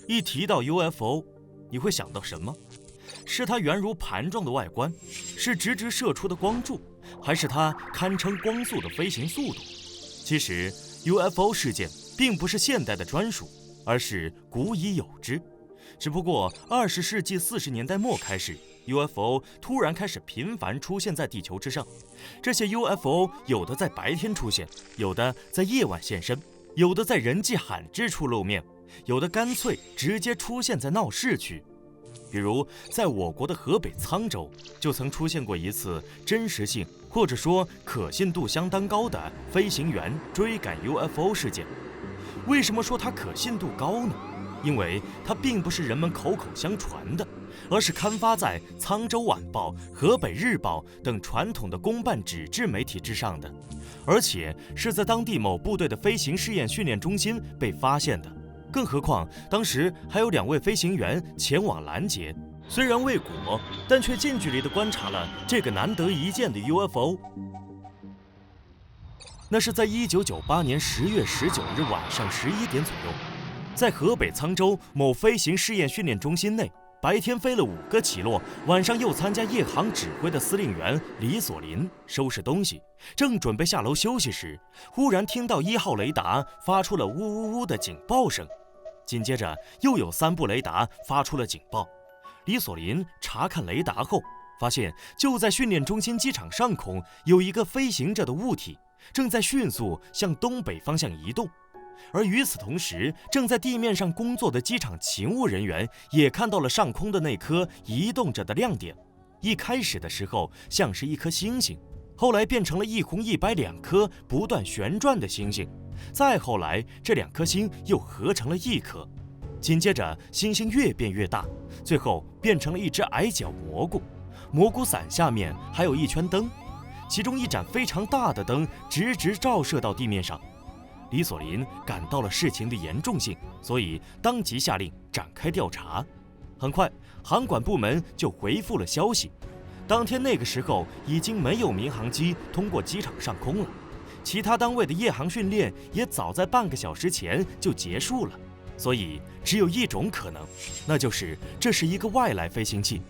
一提到 UFO， 你会想到什么？是它圆如盘状的外观，是直直射出的光柱，还是它堪称光速的飞行速度？其实 UFO 事件并不是现代的专属，而是古已有之。只不过20世纪40年代末开始， UFO 突然开始频繁出现在地球之上。这些 UFO 有的在白天出现，有的在夜晚现身，有的在人迹罕至处露面，有的干脆直接出现在闹市区。比如在我国的河北沧州，就曾出现过一次真实性或者说可信度相当高的飞行员追赶 UFO 事件。为什么说它可信度高呢？因为它并不是人们口口相传的，而是刊发在《沧州晚报》《河北日报》等传统的公办纸质媒体之上的，而且是在当地某部队的飞行试验训练中心被发现的。更何况当时还有2位飞行员前往拦截，虽然未果，但却近距离地观察了这个难得一见的 UFO。 那是在1998年10月19日晚上11点左右，在河北沧州某飞行试验训练中心内，白天飞了5个起落，晚上又参加夜航指挥的司令员李索林收拾东西，正准备下楼休息时，忽然听到1号雷达发出了呜呜呜的警报声，紧接着又有3部雷达发出了警报。李索林查看雷达后，发现就在训练中心机场上空有一个飞行着的物体，正在迅速向东北方向移动。而与此同时，正在地面上工作的机场勤务人员也看到了上空的那颗移动着的亮点。一开始的时候像是一颗星星，后来变成了一红一白2颗不断旋转的星星，再后来这2颗星又合成了1颗，紧接着星星越变越大，最后变成了一只矮脚蘑菇。蘑菇伞下面还有一圈灯，其中一盏非常大的灯直直照射到地面上。李索林感到了事情的严重性，所以当即下令展开调查。很快，航管部门就回复了消息。当天那个时候已经没有民航机通过机场上空了，其他单位的夜航训练也早在半个小时前就结束了，所以只有一种可能，那就是这是一个外来飞行器。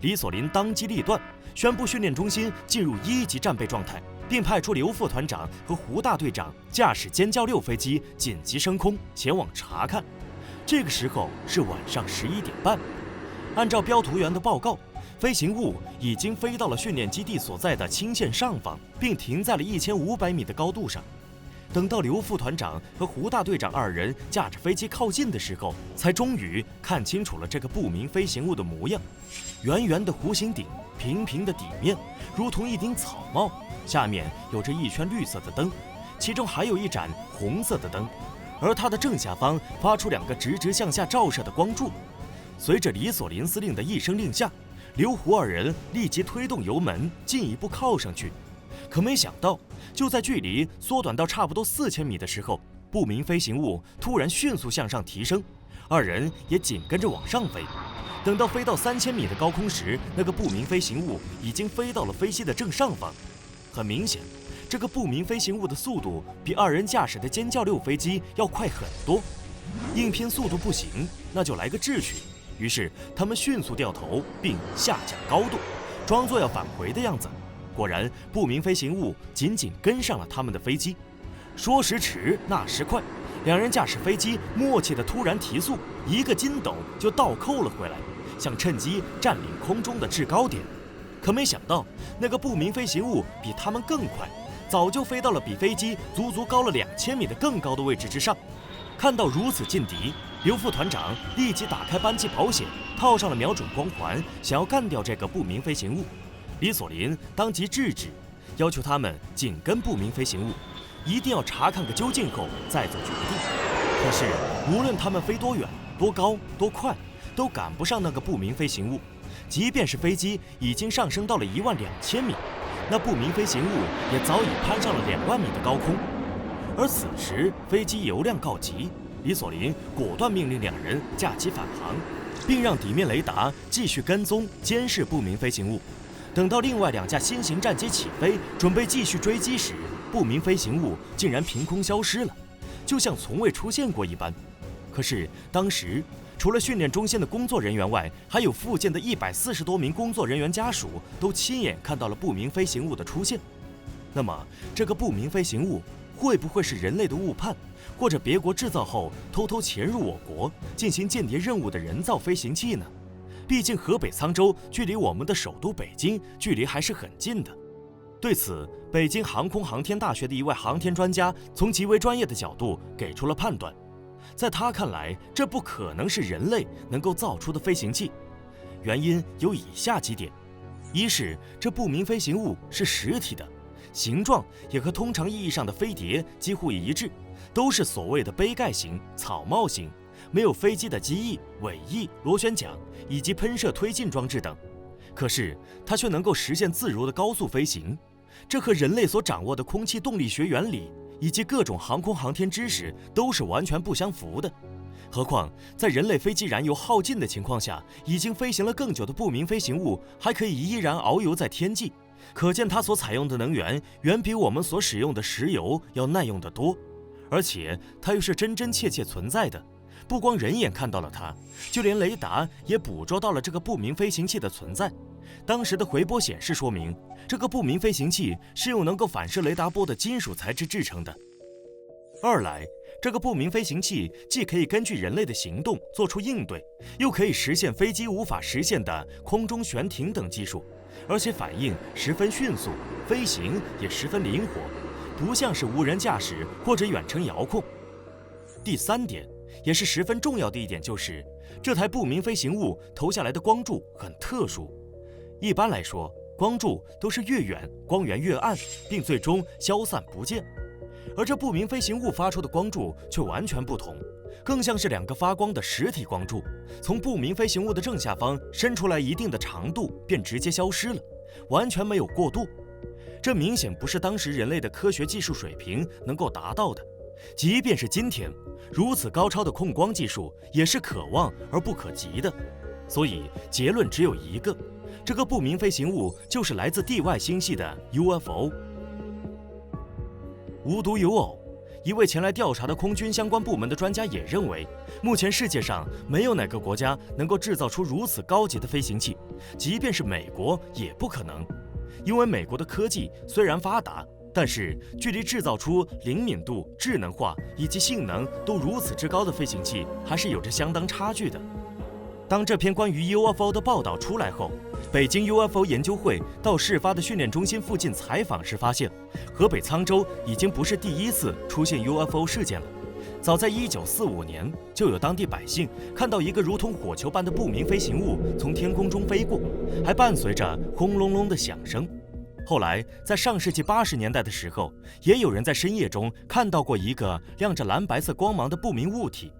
李索林当机立断，宣布训练中心进入1级战备状态，并派出刘副团长和胡大队长驾驶歼教6飞机紧急升空前往查看。这个时候是晚上11点半，按照标图员的报告，飞行物已经飞到了训练基地所在的青线上方，并停在了1500米的高度上。等到刘副团长和胡大队长2人驾着飞机靠近的时候，才终于看清楚了这个不明飞行物的模样。圆圆的弧形顶，平平的底面，如同一顶草帽，下面有着一圈绿色的灯，其中还有一盏红色的灯，而它的正下方发出2个直直向下照射的光柱。随着李索林司令的一声令下，刘胡2人立即推动油门进一步靠上去。可没想到，就在距离缩短到差不多4000米的时候，不明飞行物突然迅速向上提升，2人也紧跟着往上飞。等到飞到3000米的高空时，那个不明飞行物已经飞到了飞机的正上方。很明显，这个不明飞行物的速度比2人驾驶的歼教6飞机要快很多。硬拼速度不行，那就来个智取。于是他们迅速掉头并下降高度，装作要返回的样子。果然，不明飞行物紧紧跟上了他们的飞机。说时迟，那时快，2人驾驶飞机默契地突然提速，一个筋斗就倒扣了回来，想趁机占领空中的制高点。可没想到，那个不明飞行物比他们更快，早就飞到了比飞机足足高了2000米的更高的位置之上。看到如此劲敌，刘副团长立即打开扳机保险，套上了瞄准光环，想要干掉这个不明飞行物。李索林当即制止，要求他们紧跟不明飞行物，一定要查看个究竟后再做决定。可是无论他们飞多远、多高、多快，都赶不上那个不明飞行物。即便是飞机已经上升到了12000米，那不明飞行物也早已攀上了2万米的高空。而此时飞机油量告急，李索林果断命令2人架起返航，并让底面雷达继续跟踪监视不明飞行物。等到另外2架新型战机起飞，准备继续追击时，不明飞行物竟然凭空消失了，就像从未出现过一般。可是当时除了训练中心的工作人员外，还有附近的140多名工作人员家属都亲眼看到了不明飞行物的出现。那么，这个不明飞行物会不会是人类的误判，或者别国制造后偷偷潜入我国进行间谍任务的人造飞行器呢？毕竟河北沧州距离我们的首都北京距离还是很近的。对此，北京航空航天大学的一位航天专家从极为专业的角度给出了判断。在他看来，这不可能是人类能够造出的飞行器，原因有以下几点：一是这不明飞行物是实体的，形状也和通常意义上的飞碟几乎一致，都是所谓的杯盖型、草帽型，没有飞机的机翼、尾翼、螺旋桨以及喷射推进装置等。可是它却能够实现自如的高速飞行，这和人类所掌握的空气动力学原理以及各种航空航天知识都是完全不相符的。何况在人类飞机燃油耗尽的情况下，已经飞行了更久的不明飞行物还可以依然遨游在天际，可见它所采用的能源远比我们所使用的石油要耐用得多，而且它又是真真切切存在的。不光人眼看到了它，就连雷达也捕捉到了这个不明飞行器的存在。当时的回波显示说明，这个不明飞行器是用能够反射雷达波的金属材质制成的。二来，这个不明飞行器既可以根据人类的行动做出应对，又可以实现飞机无法实现的空中悬停等技术，而且反应十分迅速，飞行也十分灵活，不像是无人驾驶或者远程遥控。第三点，也是十分重要的一点，就是这台不明飞行物投下来的光柱很特殊。一般来说，光柱都是越远光源越暗，并最终消散不见。而这不明飞行物发出的光柱却完全不同，更像是两个发光的实体光柱，从不明飞行物的正下方伸出来一定的长度，便直接消失了，完全没有过渡。这明显不是当时人类的科学技术水平能够达到的。即便是今天，如此高超的控光技术也是可望而不可及的。所以结论只有一个，这个不明飞行物就是来自地外星系的 UFO。 无独有偶，一位前来调查的空军相关部门的专家也认为，目前世界上没有哪个国家能够制造出如此高级的飞行器，即便是美国也不可能。因为美国的科技虽然发达，但是距离制造出灵敏度、智能化以及性能都如此之高的飞行器，还是有着相当差距的。当这篇关于 UFO 的报道出来后，北京 UFO 研究会到事发的训练中心附近采访时发现，河北沧州已经不是第一次出现 UFO 事件了。早在1945年，就有当地百姓看到一个如同火球般的不明飞行物从天空中飞过，还伴随着轰隆隆的响声。后来，在上世纪80年代的时候，也有人在深夜中看到过一个亮着蓝白色光芒的不明物体。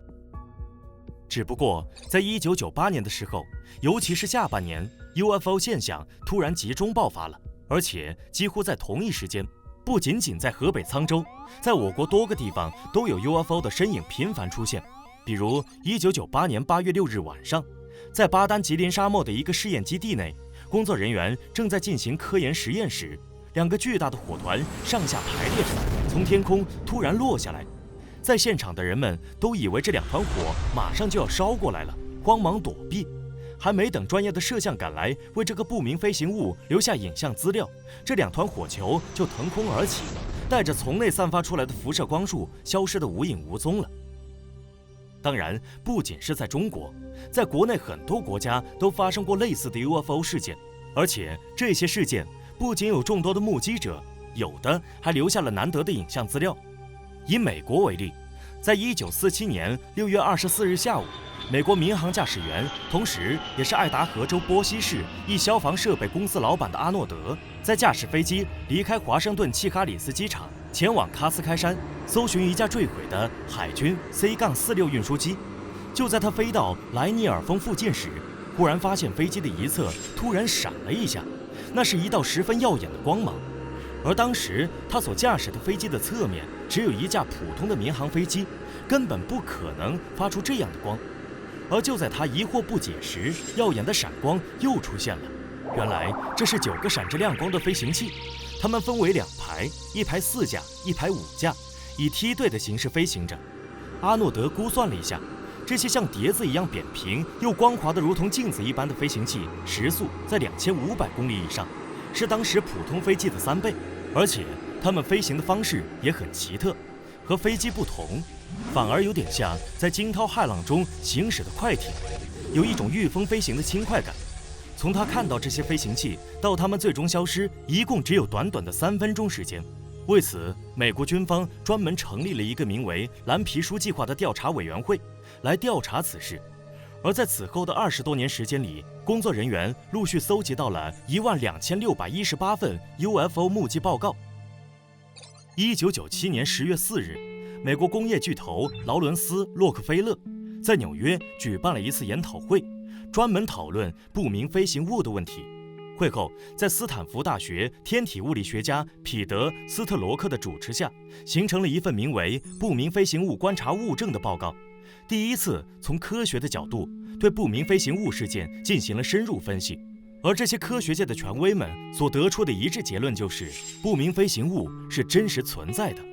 只不过，在1998年的时候，尤其是下半年 ，UFO 现象突然集中爆发了，而且几乎在同一时间，不仅仅在河北沧州，在我国多个地方都有 UFO 的身影频繁出现。比如1998年8月6日晚上，在巴丹吉林沙漠的一个试验基地内，工作人员正在进行科研实验时，两个巨大的火团上下排列着，从天空突然落下来。在现场的人们都以为这两团火马上就要烧过来了，慌忙躲避。还没等专业的摄像赶来为这个不明飞行物留下影像资料，这两团火球就腾空而起，带着从内散发出来的辐射光束，消失得无影无踪了。当然，不仅是在中国，在国内很多国家都发生过类似的 UFO 事件，而且这些事件不仅有众多的目击者，有的还留下了难得的影像资料。以美国为例，在1947年6月24日下午，美国民航驾驶员，同时也是爱达荷州波西市一消防设备公司老板的阿诺德，在驾驶飞机离开华盛顿契卡里斯机场，前往喀斯开山，搜寻一架坠毁的海军 C-46 运输机。就在他飞到莱尼尔峰附近时，忽然发现飞机的一侧突然闪了一下，那是一道十分耀眼的光芒。而当时他所驾驶的飞机的侧面只有一架普通的民航飞机，根本不可能发出这样的光。而就在他疑惑不解时，耀眼的闪光又出现了。原来这是9个闪着亮光的飞行器，它们分为2排，一排4架，一排5架，以梯队的形式飞行着。阿诺德估算了一下，这些像碟子一样扁平又光滑的如同镜子一般的飞行器，时速在2500公里以上，是当时普通飞机的3倍，而且它们飞行的方式也很奇特，和飞机不同，反而有点像在惊涛骇浪中行驶的快艇，有一种御风飞行的轻快感。从他看到这些飞行器到他们最终消失，一共只有短短的3分钟时间。为此，美国军方专门成立了一个名为“蓝皮书计划”的调查委员会，来调查此事。而在此后的20多年时间里，工作人员陆续搜集到了12618份 UFO 目击报告。1997年10月4日，美国工业巨头劳伦斯·洛克菲勒在纽约举办了一次研讨会，专门讨论不明飞行物的问题。会后，在斯坦福大学天体物理学家彼得·斯特罗克的主持下，形成了一份名为《不明飞行物观察物证》的报告，第一次从科学的角度对不明飞行物事件进行了深入分析。而这些科学界的权威们所得出的一致结论就是，不明飞行物是真实存在的。